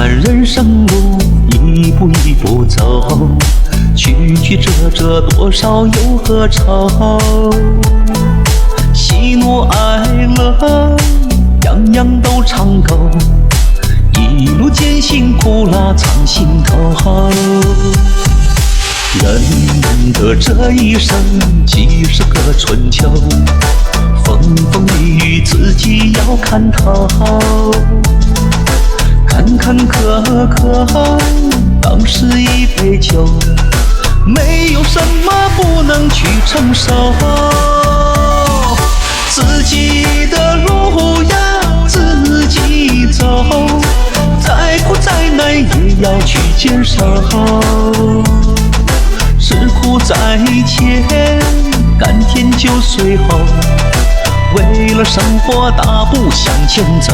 看人生路一步一步走，曲曲折折多少忧和愁，喜怒哀乐样样都常够，一路艰辛苦辣藏心头。人的这一生几十个春秋，风风雨雨自己要看透，坎坎坷坷当是一杯酒，没有什么不能去承受，自己的路要自己走，再苦再难也要去坚守，吃苦在前，甘甜就随后，为了生活大步向前走。